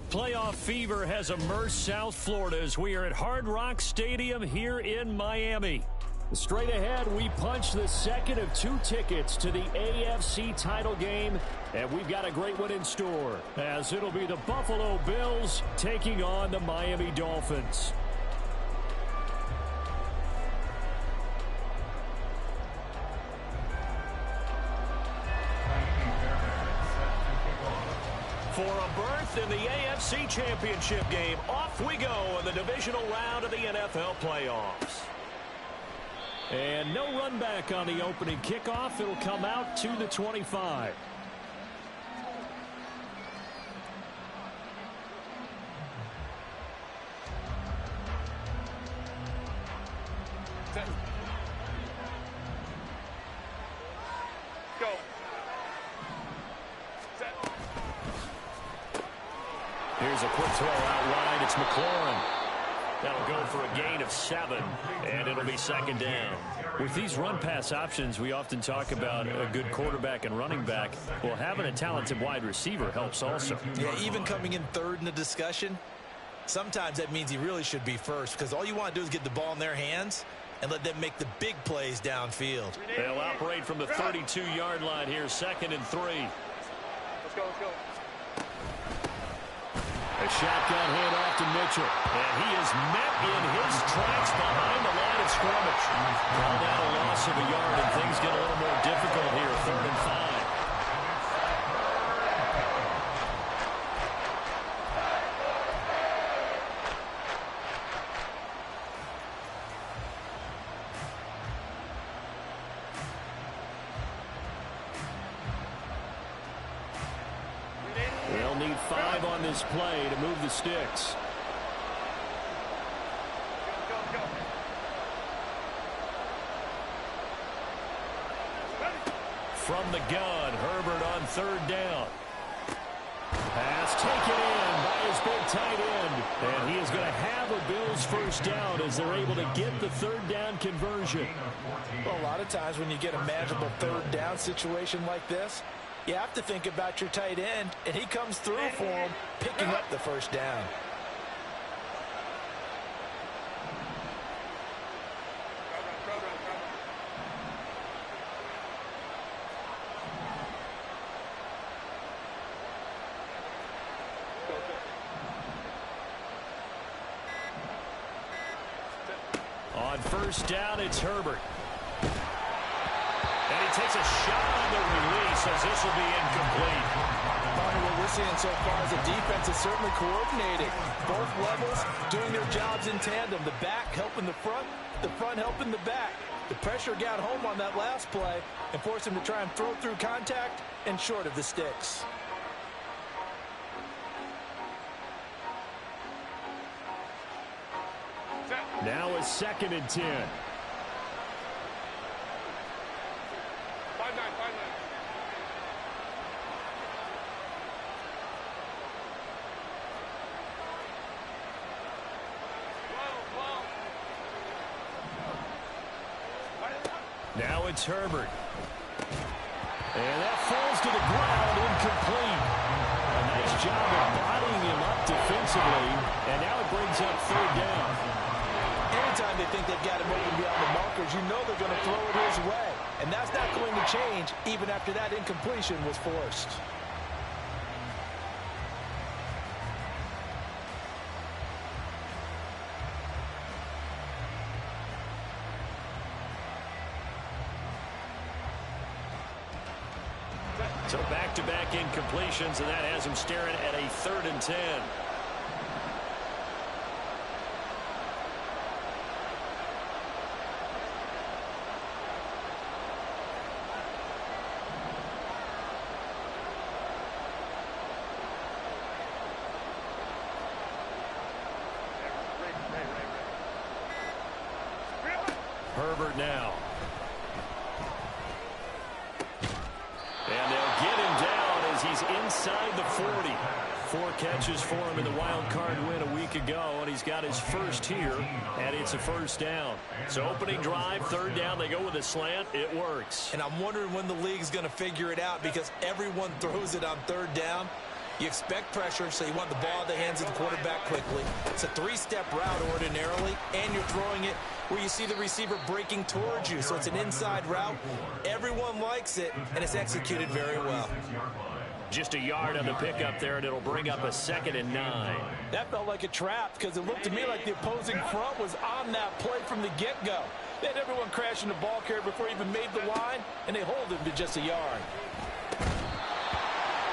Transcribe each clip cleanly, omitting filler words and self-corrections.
Playoff fever has immersed South Florida as we are at Hard Rock Stadium here in Miami. Straight ahead, we punch the second of 2 tickets to the AFC title game, and we've got a great one in store, as it'll be the Buffalo Bills taking on the Miami Dolphins. For a berth in the AFC Championship game, off we go in the divisional round of the NFL playoffs. And no run back on the opening kickoff. It'll come out to the 25. Here's a quick throw out wide. It's McLaurin. That'll go for a gain of 7, and it'll be second down. With these run-pass options, we often talk about a good quarterback and running back. Well, having a talented wide receiver helps also. Yeah, even coming in third in the discussion, sometimes that means he really should be first, because all you want to do is get the ball in their hands and let them make the big plays downfield. They'll operate from the 32-yard line here, 2nd and 3. Let's go, let's go. A shotgun handoff to Mitchell. And he is met in his tracks behind the line of scrimmage. Called out a loss of a yard, and things get a little more difficult here. 3rd and 5. They'll need 5 on this play to move the sticks. From the gun, Herbert on 3rd down. Pass taken in by his big tight end. And he is going to have a Bills first down as they're able to get the 3rd down conversion. Well, a lot of times when you get a manageable 3rd down situation like this, you have to think about your tight end, and he comes through for him, picking up the first down. On 1st down, it's Herbert. And he takes a shot on the release as this will be incomplete. What we're seeing so far is the defense is certainly coordinating. Both levels doing their jobs in tandem. The back helping the front helping the back. The pressure got home on that last play and forced him to try and throw through contact and short of the sticks. Now a 2nd and 10. 5-9. Now it's Herbert. And that falls to the ground, incomplete. A nice job of bodying him up defensively. And now it brings up 3rd down. Anytime they think they've got him open beyond the markers, you know they're going to throw it his way. And that's not going to change even after that incompletion was forced. So back-to-back incompletions, and that has him staring at a 3rd and 10. now. And they'll get him down as he's inside the 40. 4 catches for him in the wild card win a week ago, and he's got his first here, and it's a first down. So opening drive, 3rd down, they go with a slant. It works. And I'm wondering when the league's going to figure it out, because everyone throws it on 3rd down. You expect pressure, so you want the ball in the hands of the quarterback quickly. It's a 3-step route ordinarily, and you're throwing it where you see the receiver breaking towards you. So it's an inside route. Everyone likes it, and it's executed very well. Just a yard on the pickup there, and it'll bring up a 2nd and 9. That felt like a trap, because it looked to me like the opposing front was on that play from the get-go. They had everyone crashing the ball carrier before he even made the line, and they hold him to just a yard.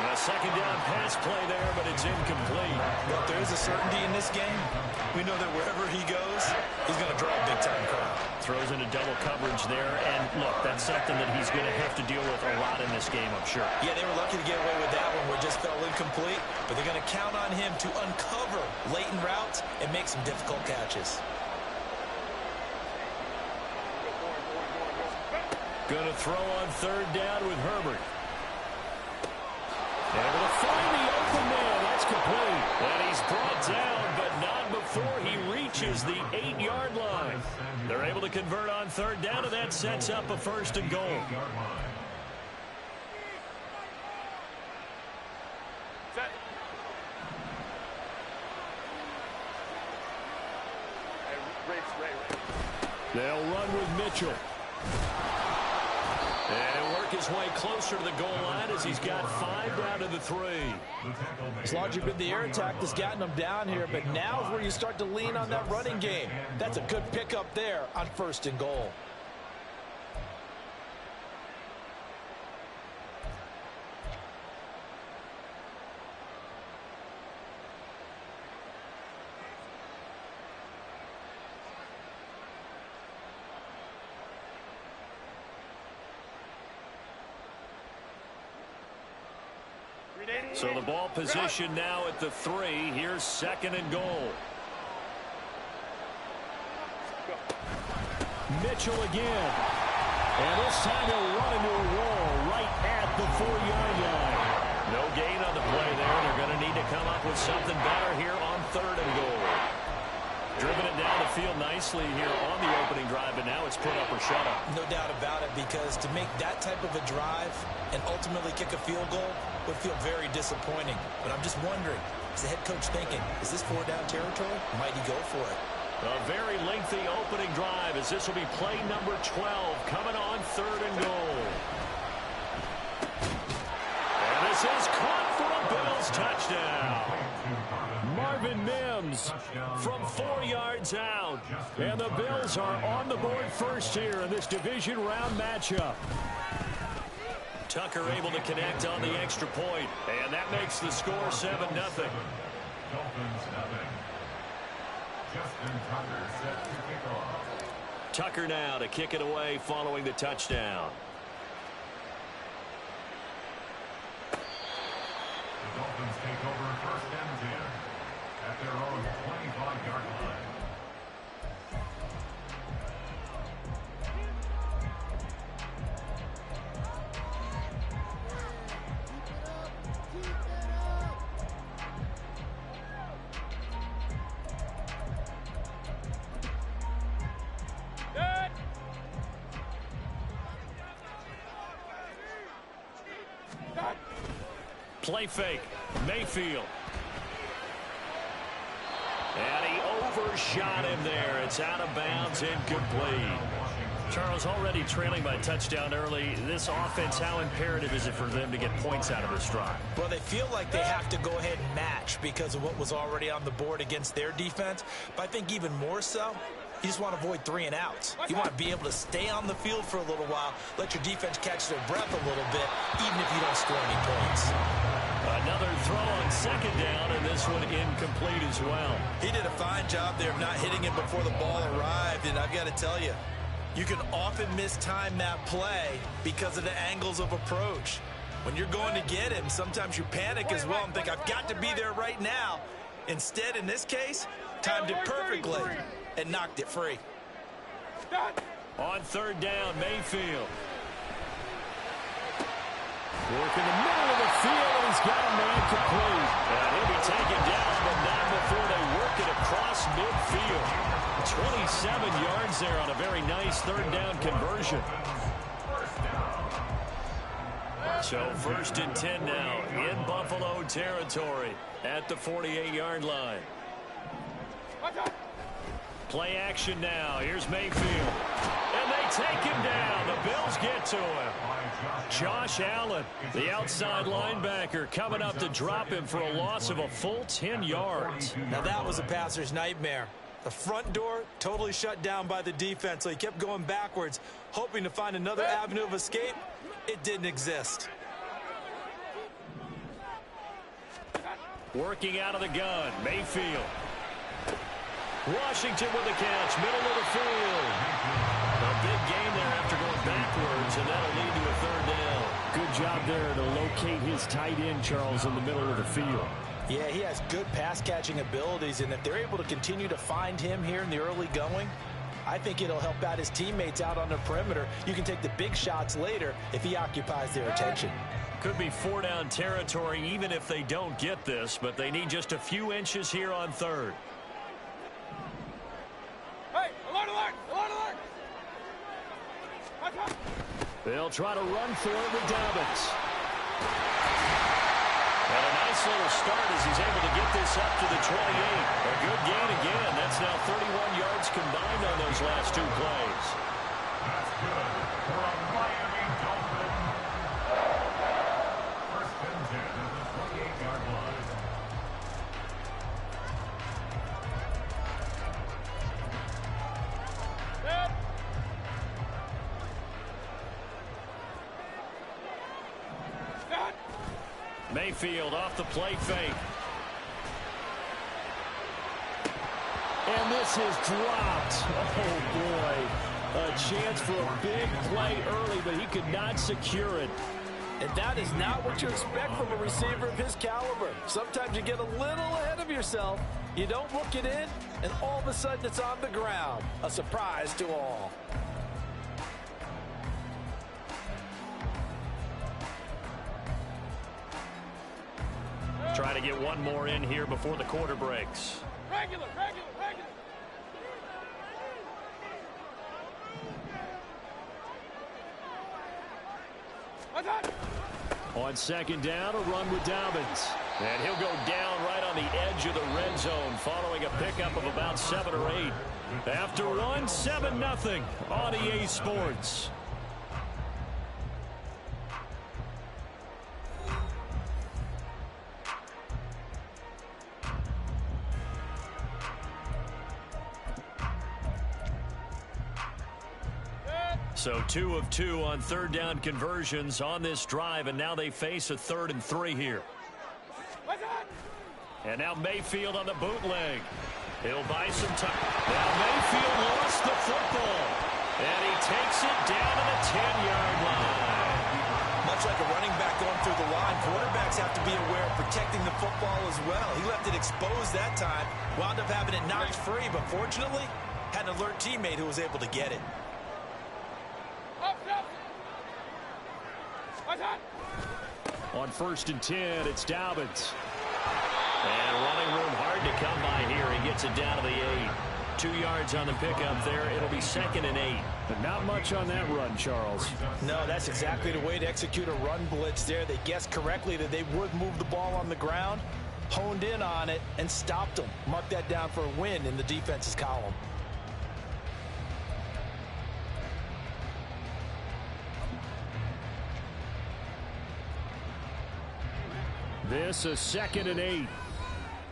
A 2nd down pass play there, but it's incomplete. But there is a certainty in this game. We know that wherever he goes, he's going to draw a big-time crowd. Throws into double coverage there, and look, that's something that he's going to have to deal with a lot in this game, I'm sure. Yeah, they were lucky to get away with that one where it just fell incomplete, but they're going to count on him to uncover latent routes and make some difficult catches. Going to throw on 3rd down with Herbert. Able to find the open man. That's complete. And he's brought down, but not before he reaches the 8-yard line. They're able to convert on 3rd down, and that sets up a 1st and goal. They'll run with Mitchell. And he'll work his way closer to the goal line as he's got 5 down to the 3. It's largely been the air attack that's gotten them down here, but now is where you start to lean on that running game. That's a good pickup there on 1st and goal. So the ball position now at the 3. Here's 2nd and goal. Mitchell again. And this time he'll run into a wall right at the 4-yard line. No gain on the play there. They're going to need to come up with something better here on 3rd and goal. Driven it down the field nicely here on the opening drive, but now it's put up or shut up. No doubt about it, because to make that type of a drive and ultimately kick a field goal would feel very disappointing. But I'm just wondering, is the head coach thinking, is this 4-down territory? Might he go for it? A very lengthy opening drive, as this will be play number 12 coming on 3rd and goal. And this is caught for a Bills touchdown. Marvin Mims from 4 yards out. And the Bills are on the board first here in this division round matchup. Tucker able to connect on the extra point, and that makes the score 7-0. Tucker now to kick it away following the touchdown. The Dolphins take over 1st and 10 at their own 25-yard line. Play fake. Mayfield. And he overshot him there. It's out of bounds, incomplete. Charles, already trailing by touchdown early. This offense, how imperative is it for them to get points out of this drive? Well, they feel like they have to go ahead and match because of what was already on the board against their defense. But I think even more so, you just want to avoid 3 and outs. You want to be able to stay on the field for a little while, let your defense catch their breath a little bit, even if you don't score any points. Another throw on 2nd down, and this one incomplete as well. He did a fine job there of not hitting him before the ball arrived, and I've got to tell you, you can often mistime that play because of the angles of approach. When you're going to get him, sometimes you panic as well and think, I've got to be there right now. Instead, in this case, timed it perfectly and knocked it free. On third down, Mayfield. Work in the middle of the field, and he's got a man complete. And he'll be taken down, but not before they work it across midfield. 27 yards there on a very nice third down conversion. So 1st and 10 now in Buffalo territory at the 48-yard line. Play action now. Here's Mayfield. And they take him down. The Bills get to him. Josh Allen, the outside linebacker, coming up to drop him for a loss of a full 10 yards. Now that was a passer's nightmare. The front door totally shut down by the defense, so he kept going backwards, hoping to find another avenue of escape. It didn't exist. Working out of the gun, Mayfield. Washington with the catch, middle of the field. A big gain there after going backwards, and that'll lead to a third down. Good job there to locate his tight end, Charles, in the middle of the field. Yeah, he has good pass-catching abilities, and if they're able to continue to find him here in the early going, I think it'll help out his teammates out on the perimeter. You can take the big shots later if he occupies their attention. Could be 4-down territory even if they don't get this, but they need just a few inches here on third. Hey, alert, alert, alert, alert! They'll try to run for it with Dobbins. And a nice little start as he's able to get this up to the 28. A good gain again. That's now 31 yards combined on those last two plays. That's good for a Miami Dolphin. 1st and 10 at the 28-yard line. Mayfield off the play fake. And this is dropped. Oh, boy. A chance for a big play early, but he could not secure it. And that is not what you expect from a receiver of his caliber. Sometimes you get a little ahead of yourself. You don't look it in, and all of a sudden it's on the ground. A surprise to all. Trying to get one more in here before the quarter breaks. Regular, regular, regular. On 2nd down, a run with Dobbins. And he'll go down right on the edge of the red zone following a pickup of about 7 or 8. After one, 7-0 on EA Sports. So 2 of 2 on third down conversions on this drive, and now they face a 3rd and 3 here. And now Mayfield on the bootleg. He'll buy some time. Now Mayfield lost the football, and he takes it down to the 10-yard line. Much like a running back going through the line, quarterbacks have to be aware of protecting the football as well. He left it exposed that time, wound up having it knocked free, but fortunately, had an alert teammate who was able to get it. On 1st and 10, it's Dobbins. And running room hard to come by here. He gets it down to the 8. 2 yards on the pickup there. It'll be 2nd and 8. But not much on that run, Charles. No, that's exactly the way to execute a run blitz there. They guessed correctly that they would move the ball on the ground, honed in on it, and stopped them. Mark that down for a win in the defense's column. This is 2nd and 8.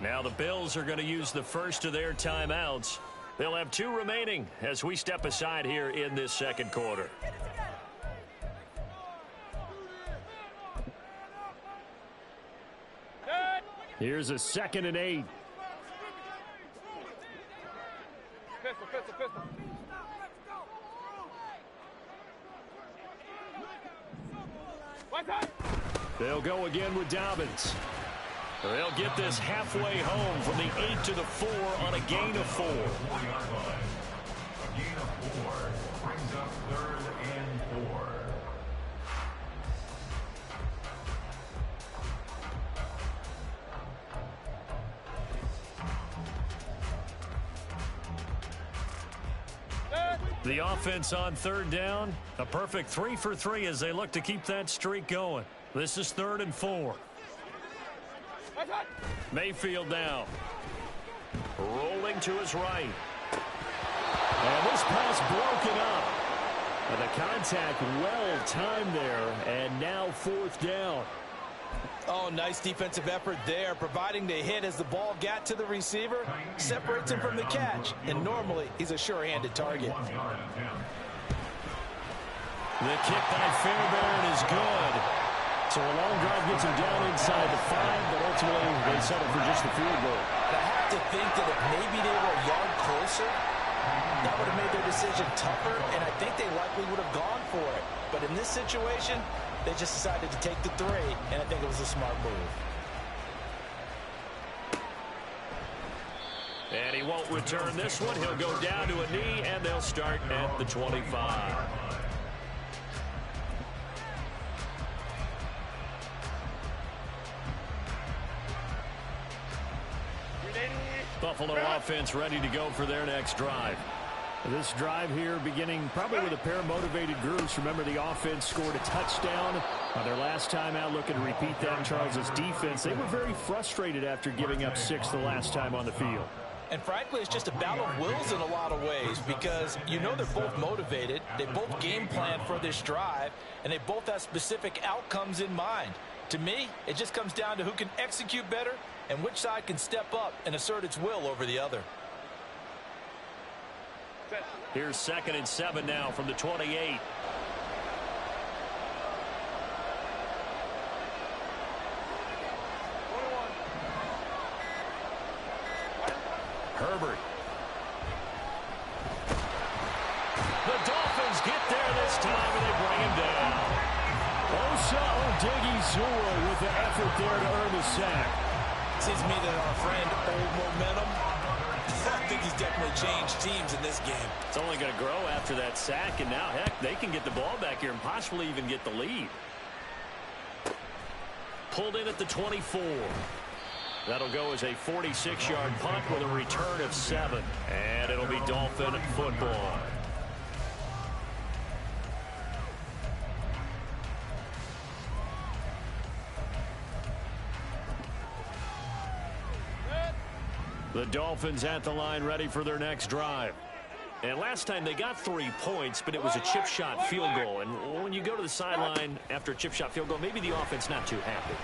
Now the Bills are going to use the first of their timeouts. They'll have 2 remaining as we step aside here in this second quarter. Here's a 2nd and 8. Pistol, pistol, pistol. They'll go again with Dobbins. They'll get this halfway home from the 8 to the 4 on a gain of 4. gain of 4 brings up 3rd and 4. The offense on 3rd down. A perfect 3 for 3 as they look to keep that streak going. This is 3rd and 4. Mayfield now. Rolling to his right. And this pass broken up. And the contact well timed there. And now 4th down. Oh, nice defensive effort there, providing the hit as the ball got to the receiver, separates him from the catch, and normally he's a sure-handed target. The kick by Fairbairn is good. So a long drive gets him down inside the 5, but ultimately they settle for just the field goal. I have to think that if maybe they were a yard closer, that would have made their decision tougher, and I think they likely would have gone for it. But in this situation, they just decided to take the 3, and I think it was a smart move. And he won't return this one. He'll go down to a knee, and they'll start at the 25. Buffalo offense ready to go for their next drive. This drive here beginning probably with a pair of motivated groups. Remember, the offense scored a touchdown their last time out. Looking to repeat that. Charles's defense, they were very frustrated after giving up 6 the last time on the field. And frankly, it's just a battle of wills in a lot of ways because you know they're both motivated. They both game plan for this drive, and they both have specific outcomes in mind. To me, it just comes down to who can execute better and which side can step up and assert its will over the other. Here's 2nd and 7 now from the 28. Herbert. The Dolphins get there this time, and they bring him down. Osa Odighizuwa with the effort there to earn the sack. Seems to me that our friend Old Momentum, I think he's definitely changed teams in this game. It's only going to grow after that sack, and now, heck, they can get the ball back here and possibly even get the lead. Pulled in at the 24. That'll go as a 46-yard punt with a return of 7. And it'll be Dolphin football. The Dolphins at the line ready for their next drive. And last time they got 3 points, but it was a chip shot field goal. And when you go to the sideline after a chip shot field goal, maybe the offense not too happy.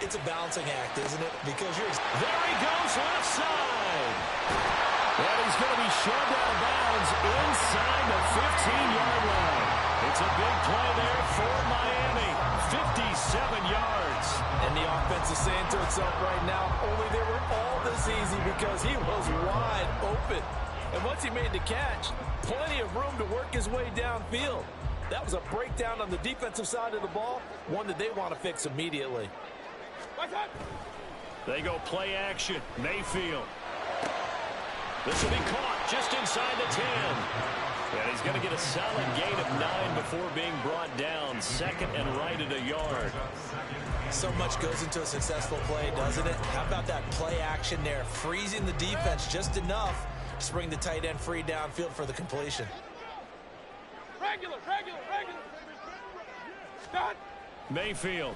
It's a balancing act, isn't it? Because you're... There he goes left side. And he's going to be shoved out of bounds inside the 15-yard line. It's a big play there for Miami. 57 yards. And the offense is saying to itself right now, only they were all this easy because he was wide open. And once he made the catch, plenty of room to work his way downfield. That was a breakdown on the defensive side of the ball, one that they want to fix immediately. They go play action. Mayfield. This will be caught just inside the 10. And he's going to get a solid gain of 9 before being brought down. 2nd and right at a yard. So much goes into a successful play, doesn't it? How about that play action there? Freezing the defense just enough to bring the tight end free downfield for the completion. Regular. Done. Mayfield.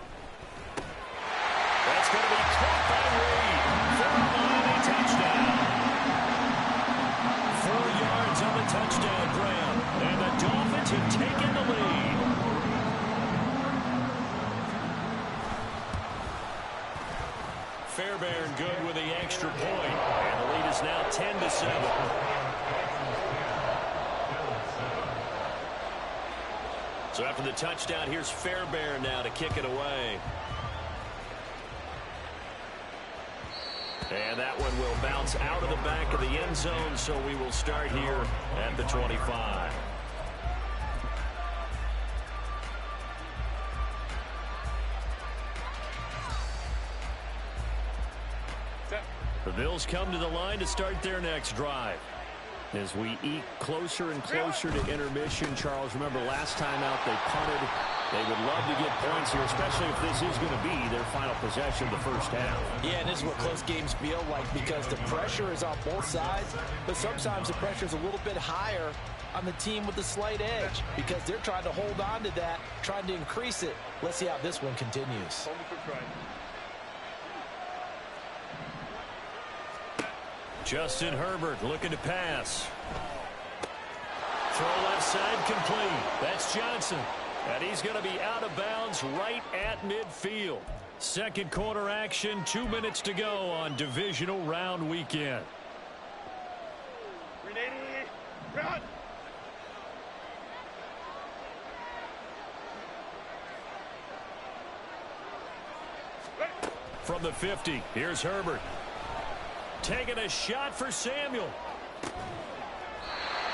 That's going to be caught by Reed for a Miami touchdown. 4 yards on the touchdown grab. And the Dolphins have taken the lead. Fairbairn good with the extra point. And the lead is now 10-7. So after the touchdown, here's Fairbairn now to kick it away. And that one will bounce out of the back of the end zone, so we will start here at the 25. The Bills come to the line to start their next drive. As we eke closer and closer to intermission, Charles, remember last time out they punted. They would love to get points here, especially if this is going to be their final possession of the first half. Yeah, and this is what close games feel like because the pressure is on both sides, but sometimes the pressure is a little bit higher on the team with the slight edge because they're trying to hold on to that, trying to increase it. Let's see how this one continues. Justin Herbert looking to pass. Throw left side complete. That's Johnson. And he's going to be out of bounds right at midfield. Second quarter action, 2 minutes to go on divisional round weekend. Run! From the 50, here's Herbert. Taking a shot for Samuel.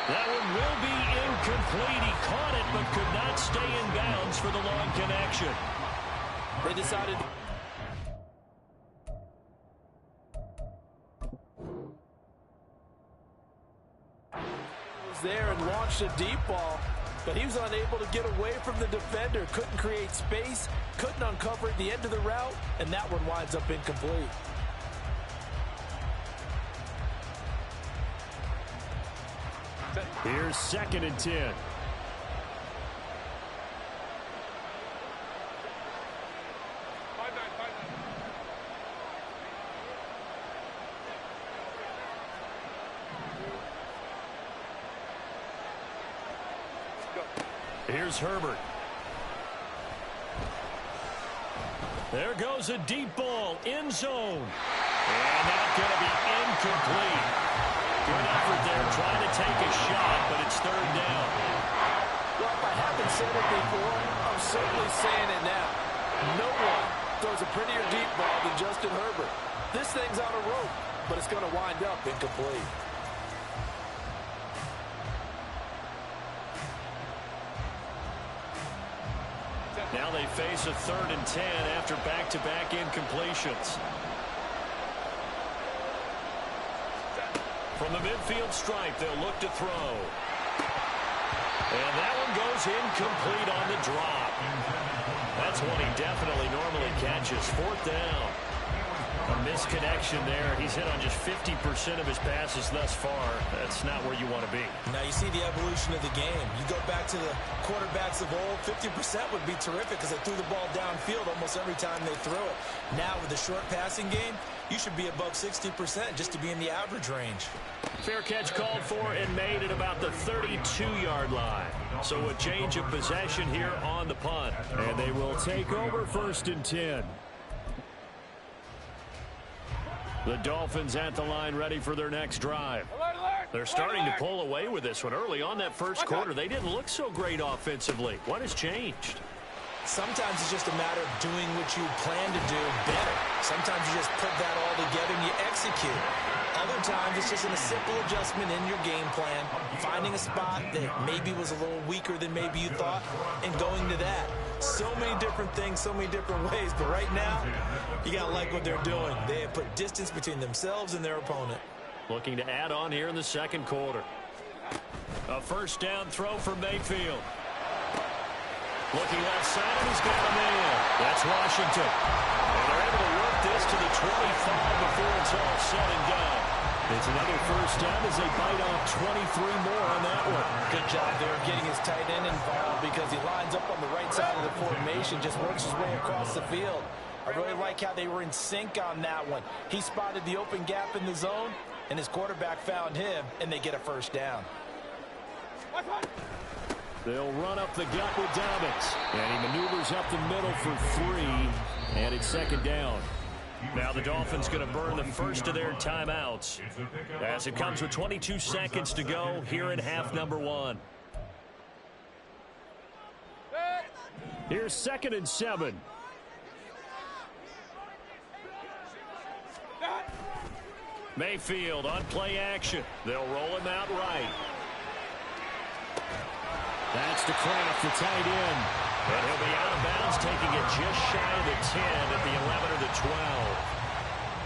That one will be incomplete. He caught it but could not stay in bounds for the long connection. They decided was there and launched a deep ball, but he was unable to get away from the defender. Couldn't create space, couldn't uncover at the end of the route, and that one winds up incomplete. Here's 2nd and 10. Here's Herbert. There goes a deep ball, end zone. And that's going to be incomplete. Good effort there, trying to take a shot, but it's 3rd down. Well, if I haven't said it before, I'm certainly saying it now. No one throws a prettier deep ball than Justin Herbert. This thing's on a rope, but it's going to wind up incomplete. Now they face a 3rd and 10 after back-to-back incompletions. From the midfield stripe, they'll look to throw. And that one goes incomplete on the drop. That's one he definitely normally catches. 4th down. A misconnection there. He's hit on just 50% of his passes thus far. That's not where you want to be. Now you see the evolution of the game. You go back to the quarterbacks of old, 50% would be terrific because they threw the ball downfield almost every time they threw it. Now with the short passing game, you should be above 60% just to be in the average range. Fair catch called for and made at about the 32-yard line. So a change of possession here on the punt. And they will take over 1st and 10. The Dolphins at the line ready for their next drive. They're starting to pull away with this one. Early on that first quarter, they didn't look so great offensively. What has changed? Sometimes it's just a matter of doing what you plan to do better. Sometimes you just put that all together and you execute. Other times it's just a simple adjustment in your game plan, finding a spot that maybe was a little weaker than maybe you thought, and going to that. So many different things, so many different ways, but right now, you got to like what they're doing. They have put distance between themselves and their opponent. Looking to add on here in the second quarter. A 1st down throw for Mayfield. Looking left side, and he's got a man. That's Washington. And they're able to work this to the 25 before it's all said and done. It's another 1st down as they bite off 23 more on that one. Good job there getting his tight end involved because he lines up on the right side of the formation, just works his way across the field. I really like how they were in sync on that one. He spotted the open gap in the zone, and his quarterback found him, and they get a 1st down. They'll run up the gut with Dobbins. And he maneuvers up the middle for 3. And it's 2nd down. Now the Dolphins going to burn the first of their timeouts as it comes with 22 seconds to go here in half number 1. Here's 2nd and 7. Mayfield on play action. They'll roll him out right. That's to Kraft, the tight end. And he'll be out of bounds, taking it just shy of the 10 at the 11 or the 12.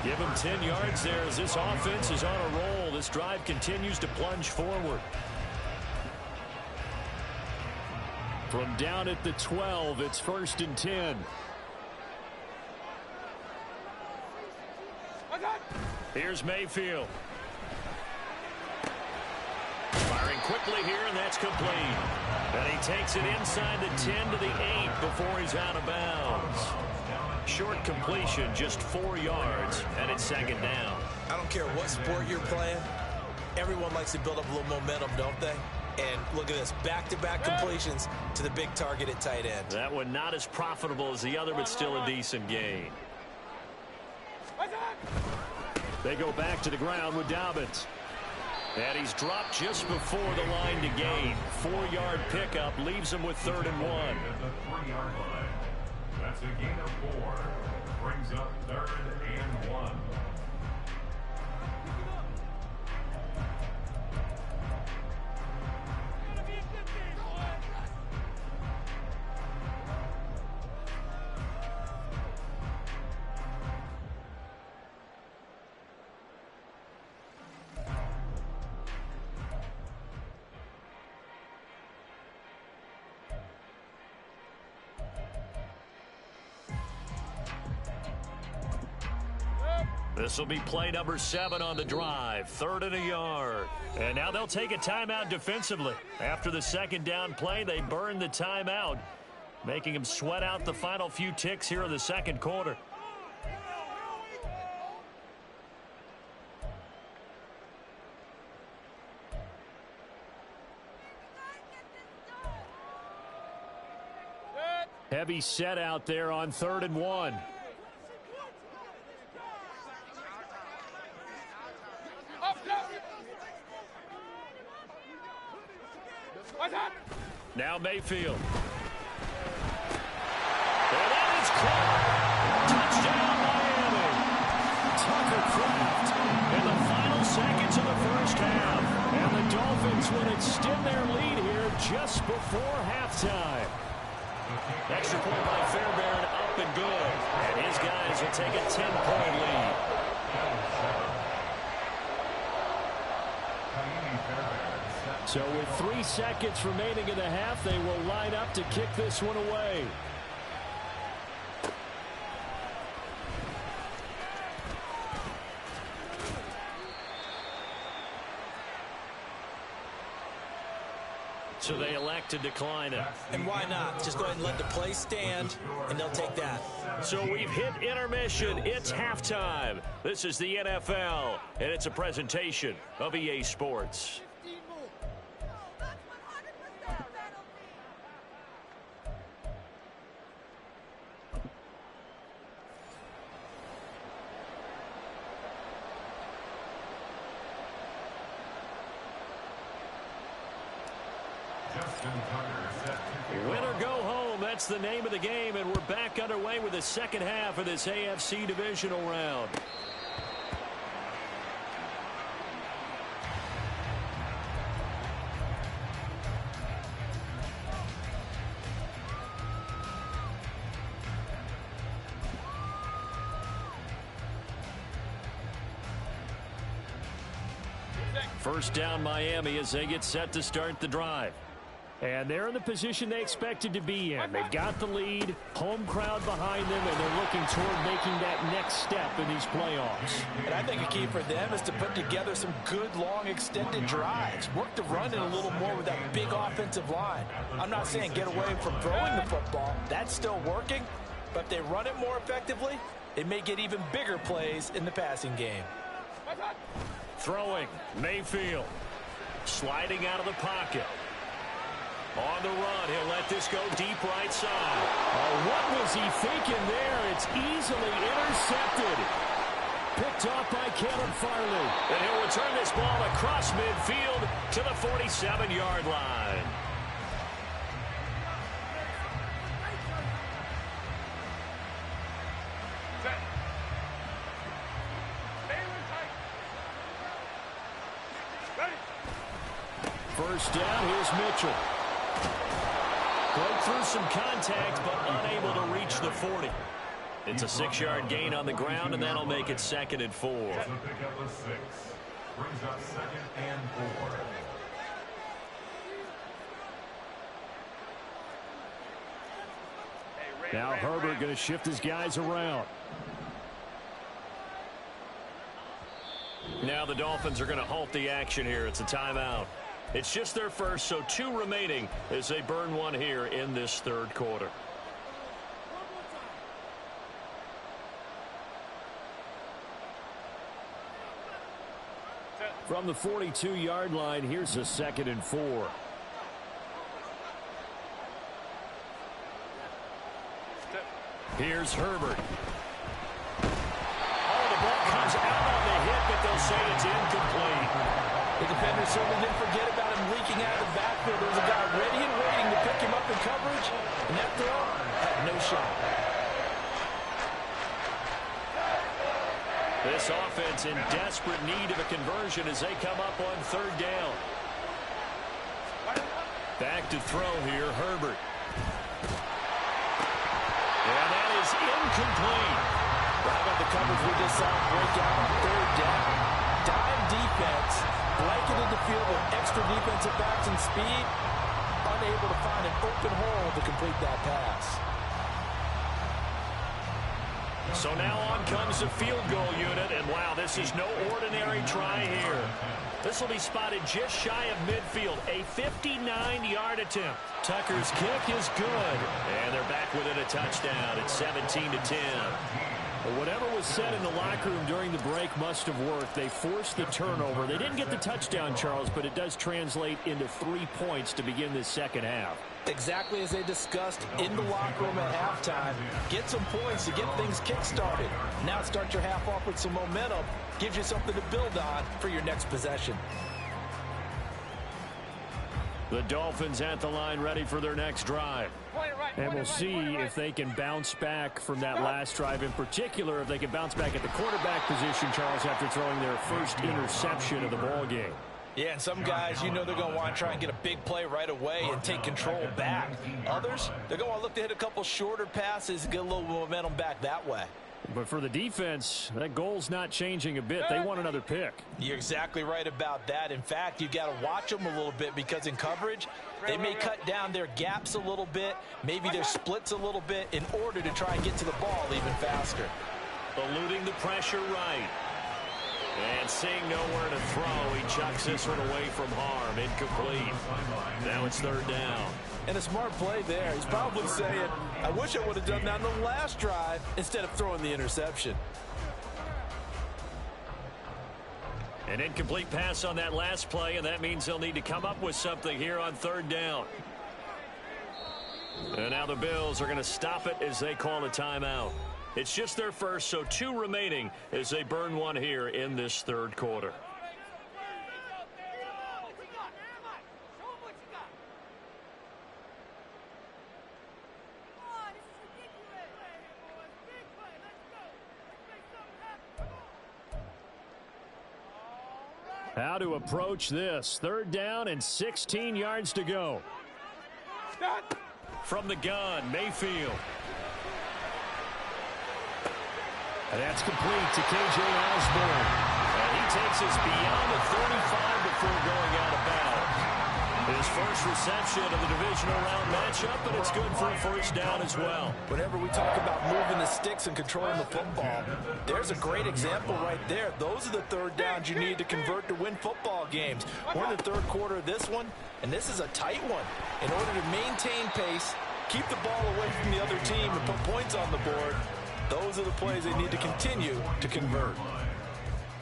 Give him 10 yards there as this offense is on a roll. This drive continues to plunge forward. From down at the 12, it's 1st and 10. Here's Mayfield. Firing quickly here, and that's complete. And he takes it inside the 10 to the 8 before he's out of bounds. Short completion, just 4 yards, and it's 2nd down. I don't care what sport you're playing. Everyone likes to build up a little momentum, don't they? And look at this, back-to-back completions to the big target at tight end. That one not as profitable as the other, but still a decent gain. They go back to the ground with Dobbins. And he's dropped just before the line to gain. 4-yard pickup leaves him with 3rd and 1. At the 3-yard line. That's a gain of 4. Brings up 3rd and 1. This will be play number 7 on the drive. 3rd and a yard. And now they'll take a timeout defensively. After the 2nd down play, they burn the timeout, making them sweat out the final few ticks here in the 2nd quarter. Heavy set out there on 3rd and 1. Now Mayfield. And that is caught. Touchdown, Miami. Tucker Kraft in the final seconds of the 1st half. And the Dolphins will extend their lead here just before halftime. Extra point by Fairbairn, up and good. And his guys will take a 10-point lead. So with 3 seconds remaining in the half, they will line up to kick this one away. So they elect to decline it. And why not? Just go ahead and let the play stand, and they'll take that. So we've hit intermission. It's halftime. This is the NFL, and it's a presentation of EA Sports. Win or go home, that's the name of the game, and we're back underway with the 2nd half of this AFC divisional round. First down, Miami, as they get set to start the drive. And they're in the position they expected to be in. They've got the lead, home crowd behind them, and they're looking toward making that next step in these playoffs. And I think a key for them is to put together some good, long, extended drives. Work the run in a little more with that big offensive line. I'm not saying get away from throwing the football. That's still working. But if they run it more effectively, they may get even bigger plays in the passing game. Throwing, Mayfield. Sliding out of the pocket. On the run, he'll let this go deep right side. Oh, what was he thinking there? It's easily intercepted. Picked off by Caleb Farley. And he'll return this ball across midfield to the 47-yard line. First down, here's Mitchell. Broke through some contact, but unable to reach the 40. It's a 6-yard gain on the ground, and that'll make it 2nd and 4. It's a pickup of 6. Brings up 2nd and 4. Now Herbert going to shift his guys around. Now the Dolphins are going to halt the action here. It's a timeout. It's just their first, so 2 remaining as they burn one here in this 3rd quarter. From the 42-yard line, here's a 2nd and 4. Here's Herbert. Oh, the ball comes out on the hit, but they'll say it's incomplete. The defender certainly didn't forget about him leaking out of the backfield. There was a guy ready and waiting to pick him up in coverage, and that throw had no shot. This offense in desperate need of a conversion as they come up on 3rd down. Back to throw here, Herbert. And that is incomplete. Right on the coverage we just saw break out on 3rd down. Dime defense, blanketed the field with extra defensive backs and speed, unable to find an open hole to complete that pass. So now on comes the field goal unit, and wow, this is no ordinary try here. This will be spotted just shy of midfield, a 59-yard attempt. Tucker's kick is good, and they're back within a touchdown. It's 17-10. Well, whatever was said in the locker room during the break must have worked. They forced the turnover. They didn't get the touchdown, Charles, but it does translate into 3 points to begin this 2nd half. Exactly as they discussed in the locker room at halftime. Get some points to get things kick-started. Now start your half off with some momentum. Gives you something to build on for your next possession. The Dolphins at the line ready for their next drive. And we'll see if they can bounce back from that last drive. In particular, if they can bounce back at the quarterback position, Charles, after throwing their first interception of the ball game. Yeah, and some guys, you know they're going to want to try and get a big play right away and take control back. Others, they're going to want to look to hit a couple shorter passes and get a little momentum back that way. But for the defense, that goal's not changing a bit. They want another pick. You're exactly right about that. In fact, you've got to watch them a little bit because in coverage, they may cut down their gaps a little bit, maybe their splits a little bit in order to try and get to the ball even faster. Eluding the pressure right. And seeing nowhere to throw, he chucks this one away from harm. Incomplete. Now it's 3rd down. And a smart play there. He's probably saying, I wish I would have done that on the last drive instead of throwing the interception. An incomplete pass on that last play, and that means they'll need to come up with something here on 3rd down. And now the Bills are going to stop it as they call a timeout. It's just their first, so 2 remaining as they burn one here in this 3rd quarter. How to approach this. 3rd down and 16 yards to go. From the gun, Mayfield. And that's complete to K.J. Osborne. And he takes us beyond the 35 before going out of bounds. His first reception of the divisional round matchup, but it's good for a first down as well. Whenever we talk about moving the sticks and controlling the football, there's a great example right there. Those are the 3rd downs you need to convert to win football games. We're in the 3rd quarter of this one, and this is a tight one. In order to maintain pace, keep the ball away from the other team, and put points on the board, those are the plays they need to continue to convert.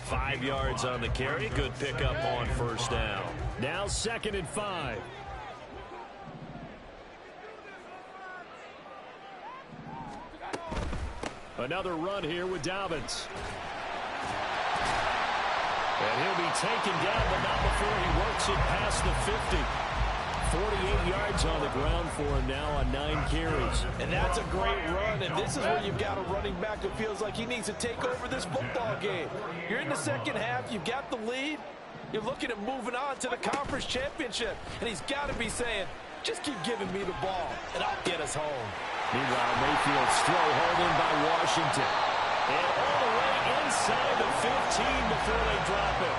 5 yards on the carry. Good pickup on first down. Now 2nd and 5. Another run here with Dobbins. And he'll be taken down, but not before he works it past the 50. 48 yards on the ground for him now on 9 carries. And that's a great run, and this is where you've got a running back who feels like he needs to take over this football game. You're in the 2nd half, you've got the lead, you're looking at moving on to the conference championship, and he's got to be saying, just keep giving me the ball, and I'll get us home. Meanwhile, Mayfield's throw held in by Washington. And all the way inside the 15 before they drop it.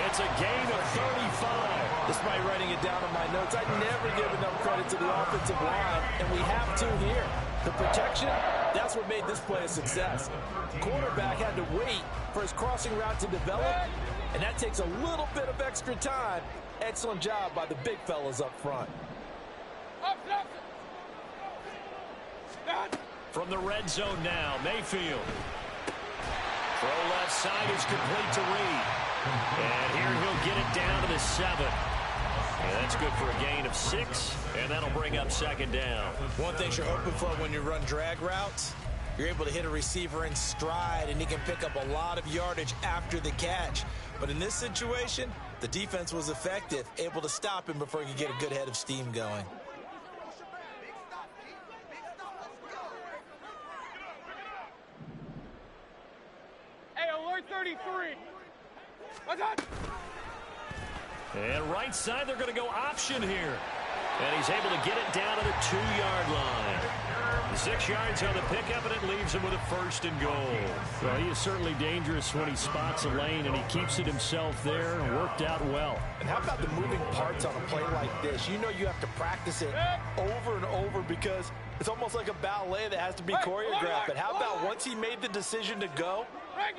It's a gain of 35. Despite writing it down in my notes, I never give enough credit to the offensive line, and we have to here. The protection, that's what made this play a success. The quarterback had to wait for his crossing route to develop, and that takes a little bit of extra time. Excellent job by the big fellas up front. From the red zone now, Mayfield. Throw left side is complete to Reed. And here he'll get it down to the 7. And that's good for a gain of 6, and that'll bring up second down. One thing you're hoping for when you run drag routes, you're able to hit a receiver in stride, and he can pick up a lot of yardage after the catch. But in this situation, the defense was effective, able to stop him before he could get a good head of steam going. Hey, alert 33. What's that? And right side, they're going to go option here. And he's able to get it down to the 2-yard line. 6 yards on the pickup, and it leaves him with a 1st and goal. Well, he is certainly dangerous when he spots a lane, and he keeps it himself there, and worked out well. And how about the moving parts on a play like this? You know you have to practice it over and over because it's almost like a ballet that has to be choreographed. But how about once he made the decision to go,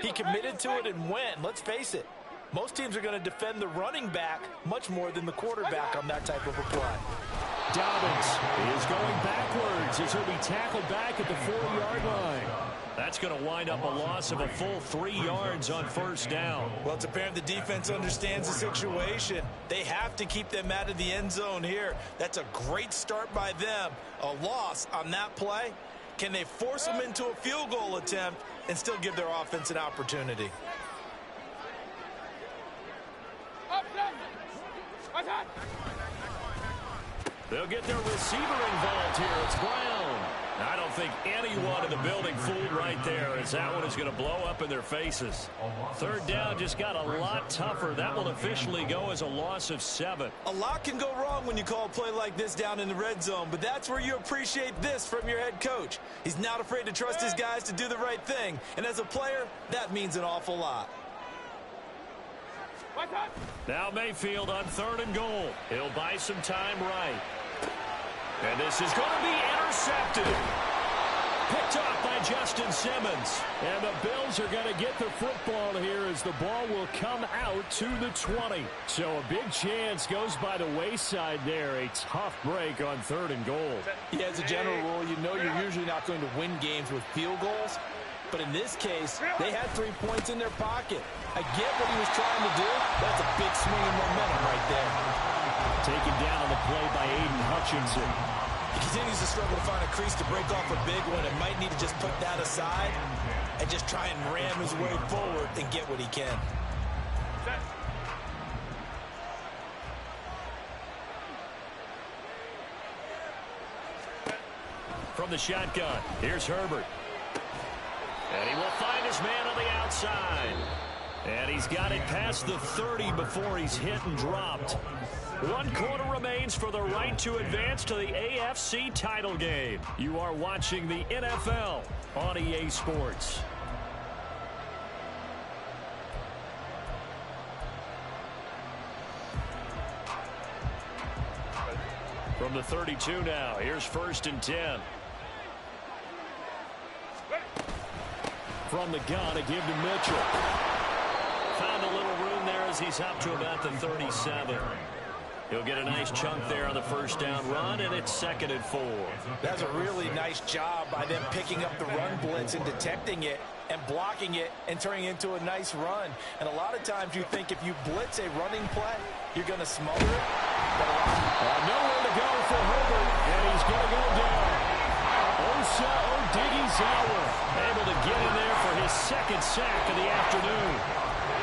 he committed to it and went. Let's face it, most teams are going to defend the running back much more than the quarterback on that type of a play. Dobbins is going backwards as he'll be tackled back at the 4-yard line. That's going to wind up a loss of a full 3 yards on 1st down. Well, it's apparent the defense understands the situation. They have to keep them out of the end zone here. That's a great start by them. A loss on that play. Can they force them into a field goal attempt and still give their offense an opportunity? They'll get their receiver involved here. It's Brown. I don't think anyone in the building fooled right there, as that one is going to blow up in their faces. 3rd down just got a lot tougher. That will officially go as a loss of 7. A lot can go wrong when you call a play like this down in the red zone, but that's where you appreciate this from your head coach. He's not afraid to trust his guys to do the right thing, and as a player, that means an awful lot. Now Mayfield on 3rd and goal. He'll buy some time right. And this is going to be intercepted. Picked off by Justin Simmons. And the Bills are going to get the football here as the ball will come out to the 20. So a big chance goes by the wayside there. A tough break on 3rd and goal. Yeah, as a general rule, you know you're usually not going to win games with field goals. But in this case, they had 3 points in their pocket. I get what he was trying to do. That's a big swing of momentum right there. Taken down on the play by Aiden Hutchinson. He continues to struggle to find a crease to break off a big one and might need to just put that aside and just try and ram his way forward and get what he can. From the shotgun, here's Herbert. And he will find his man on the outside. And he's got it past the 30 before he's hit and dropped. 1 quarter remains for the right to advance to the AFC title game. You are watching the NFL on EA Sports. From the 32 now, here's 1st and 10. From the gun, a give to Mitchell. Found a little room there as he's up to about the 37. He'll get a nice chunk there on the 1st down run, and it's 2nd and 4. That's a really nice job by them picking up the run blitz and detecting it and blocking it and turning it into a nice run. And a lot of times you think if you blitz a running play, you're going to smother it. But nowhere to go for Herbert, and he's going to go down. Osa Odighizuwa able to get in there for his 2nd sack of the afternoon.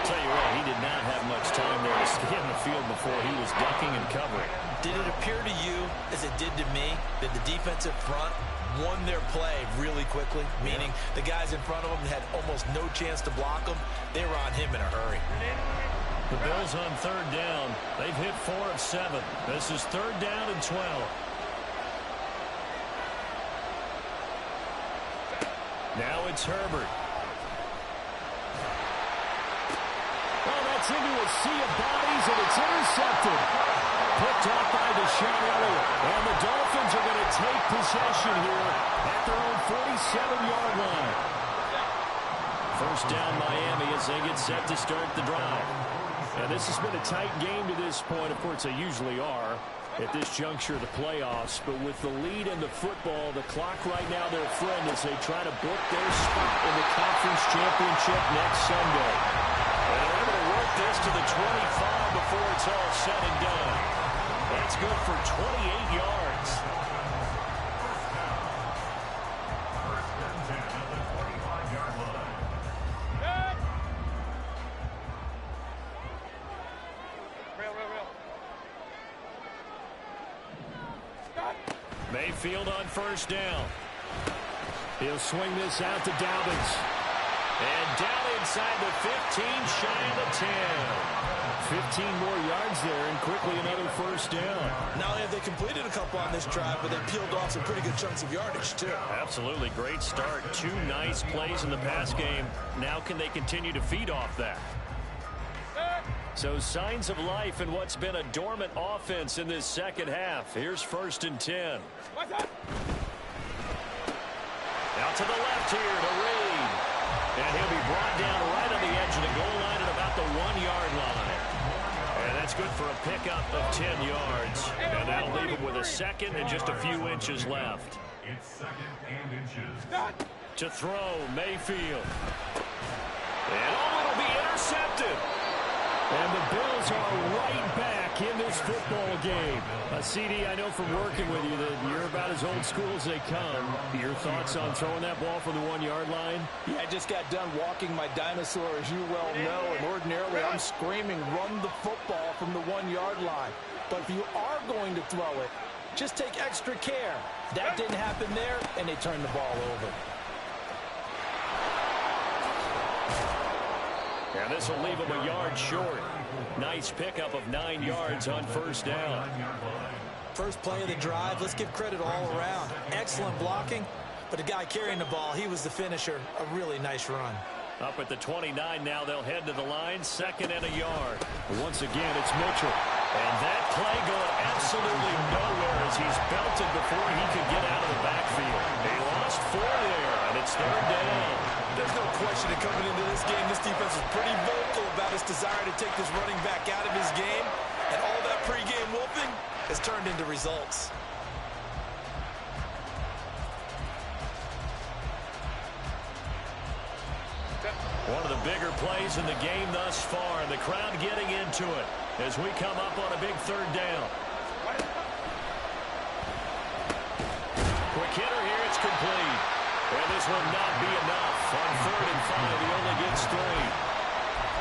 Tell you what, he did not have much time there to stay in the field before he was ducking and covering. Did it appear to you, as it did to me, that the defensive front won their play really quickly? Meaning the guys in front of them had almost no chance to block them. They were on him in a hurry. The Bills on 3rd down. They've hit 4 of 7. This is 3rd down and 12. Now it's Herbert. Oh, that's into a sea of bodies, and it's intercepted. Picked off by Deshaun Elliott. And the Dolphins are going to take possession here at their own 47-yard line. First down Miami as they get set to start the drive. And this has been a tight game to this point. Of course, they usually are at this juncture of the playoffs. But with the lead in the football, the clock right now their friend as they try to book their spot in the conference championship next Sunday. And they're able to work this to the 25 before it's all said and done. That's good for 28 yards. First and 10 at the 25-yard line. Mayfield on first down. He'll swing this out to Dobbins. And down inside the 15, shy of the 10. 15 more yards there, and quickly another first down. Not only have they completed a couple on this drive, but they peeled off some pretty good chunks of yardage, too. Absolutely. Great start. 2 nice plays in the pass game. Now can they continue to feed off that? So signs of life in what's been a dormant offense in this second half. Here's first and 10. Out to the left here to Reed. And he'll be brought down right on the edge of the goal line at about the 1-yard line. And that's good for a pickup of 10 yards. And that'll leave him with a second and just a few inches left. It's second and inches. To throw, Mayfield. And it'll be intercepted. And the Bills are right back in this football game. CD, I know from working with you that you're about as old school as they come. Your thoughts on throwing that ball from the 1-yard line? Yeah, I just got done walking my dinosaur, as you well know, and ordinarily I'm screaming, run the football from the 1-yard line. But if you are going to throw it, just take extra care. That didn't happen there, and they turned the ball over. And this will leave him a yard short. Nice pickup of 9 yards on first down. First play of the drive, let's give credit all around. Excellent blocking, but the guy carrying the ball, he was the finisher. A really nice run. Up at the 29 now, they'll head to the line, second and a yard. Once again, it's Mitchell. And that play going absolutely nowhere as he's belted before he could get out of the backfield. They lost 4 there, and it's third down. There's no question that coming into this game, this defense was pretty vocal about its desire to take this running back out of his game. And all that pregame whooping has turned into results. One of the bigger plays in the game thus far, and the crowd getting into it as we come up on a big third down. Quick hitter here, it's complete. And this will not be enough. On 3rd and 5, he only gets 3.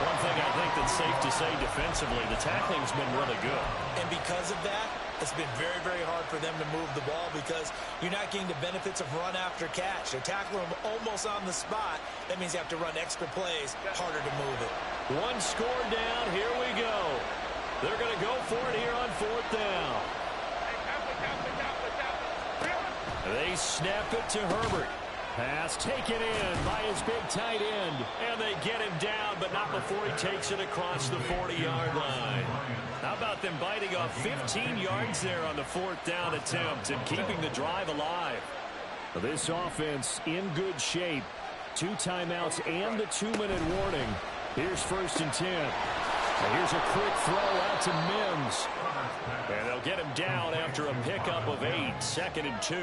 One thing I think that's safe to say defensively, the tackling's been really good. And because of that, it's been very, very hard for them to move the ball because you're not getting the benefits of run after catch. They're tackling them almost on the spot. That means you have to run extra plays, harder to move it. 1 score down, here we go. They're going to go for it here on 4th down. They snap it to Herbert. Pass taken in by his big tight end. And they get him down, but not before he takes it across the 40-yard line. How about them biting off 15 yards there on the 4th down attempt and keeping the drive alive? This offense in good shape. 2 timeouts and the 2-minute warning. Here's first and 10. And here's a quick throw out to Mims. And they'll get him down after a pickup of 8. 2nd and 2. 8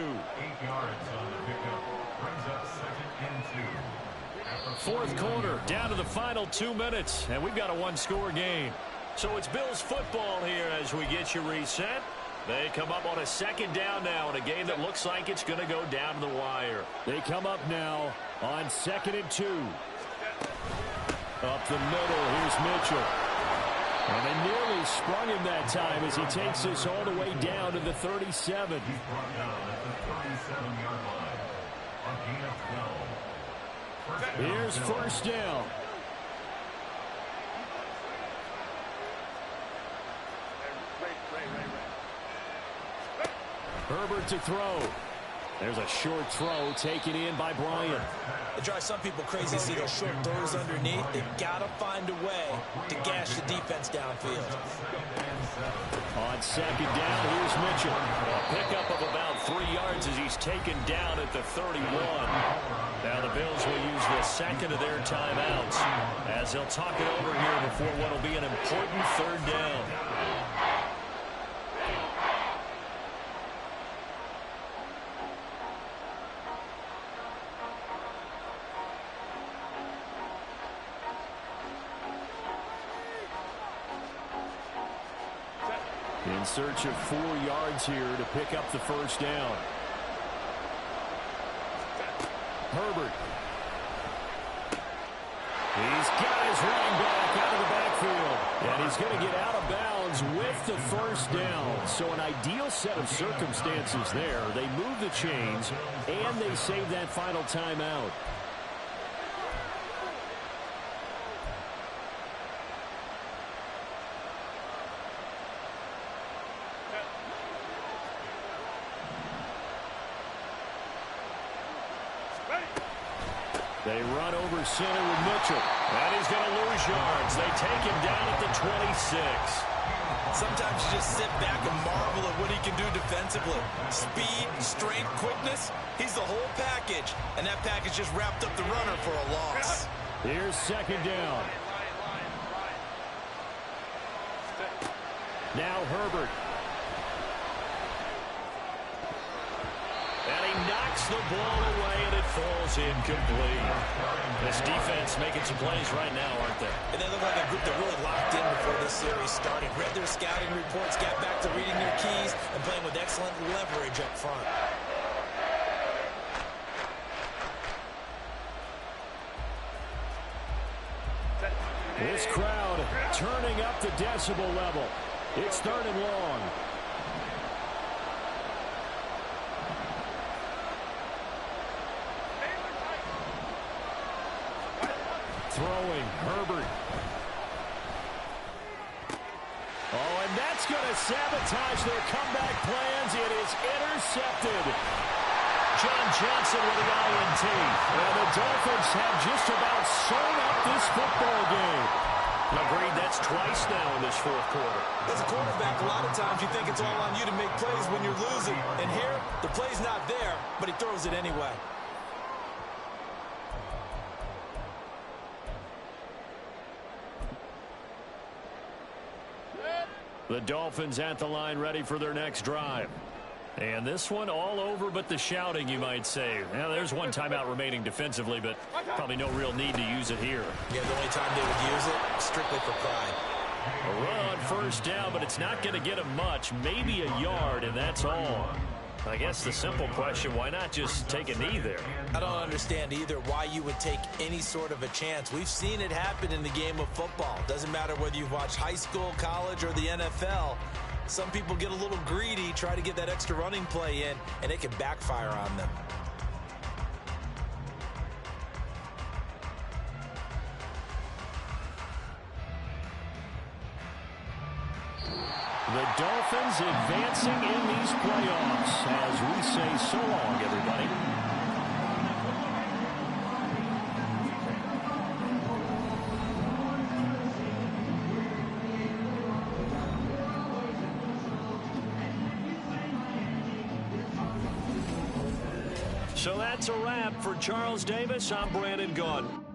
yards on the pickup. Brings up 2nd and 2. 4th quarter, down to the final 2 minutes, and we've got a 1-score game. So it's Bills football here as we get you reset. They come up on a 2nd down now in a game that looks like it's going to go down to the wire. They come up now on 2nd and 2. Up the middle, here's Mitchell. And they nearly sprung him that time as he takes this all the way down to the 37. He's brought down at the 37-yard line. A gain of 12. Here's first down. Herbert to throw. There's a short throw taken in by Bryant. It drives some people crazy to see those short throws underneath. They've got to find a way to gash the defense downfield. On second down, here's Mitchell. A pickup of about 3 yards as he's taken down at the 31. Now the Bills will use the second of their timeouts as they'll talk it over here before what will be an important third down. In search of 4 yards here to pick up the first down. Herbert. He's got his running back out of the backfield. And he's going to get out of bounds with the first down. So an ideal set of circumstances there. They move the chains, and they save that final timeout. They run over center with Mitchell. And he's going to lose yards. They take him down at the 26. Sometimes you just sit back and marvel at what he can do defensively. Speed, strength, quickness. He's the whole package. And that package just wrapped up the runner for a loss. Here's second down. Now Herbert. And he knocks the ball away, and it falls incomplete. This defense making some plays right now, aren't they? And they look like a group that really locked in before this series started. Read their scouting reports, got back to reading their keys, and playing with excellent leverage up front. This crowd turning up the decibel level. It's third and long. Throwing, Herbert. Oh, and that's going to sabotage their comeback plans. It is intercepted. John Johnson with the INT. And the Dolphins have just about sewn up this football game. Agreed, that's twice now in this fourth quarter. As a quarterback, a lot of times you think it's all on you to make plays when you're losing. And here, the play's not there, but he throws it anyway. The Dolphins at the line ready for their next drive. And this one all over but the shouting, you might say. Now, there's one timeout remaining defensively, but probably no real need to use it here. Yeah, the only time they would use it, strictly for pride. A run on first down, but it's not going to get him much. Maybe a yard, and that's all. I guess the simple question, why not just take a knee there? I don't understand either why you would take any sort of a chance. We've seen it happen in the game of football. Doesn't matter whether you've watched high school, college, or the NFL. Some people get a little greedy, try to get that extra running play in, and it can backfire on them. The Dolphins advancing in these playoffs as we say so long, everybody. So that's a wrap for Charles Davis. I'm Brandon Gaudin.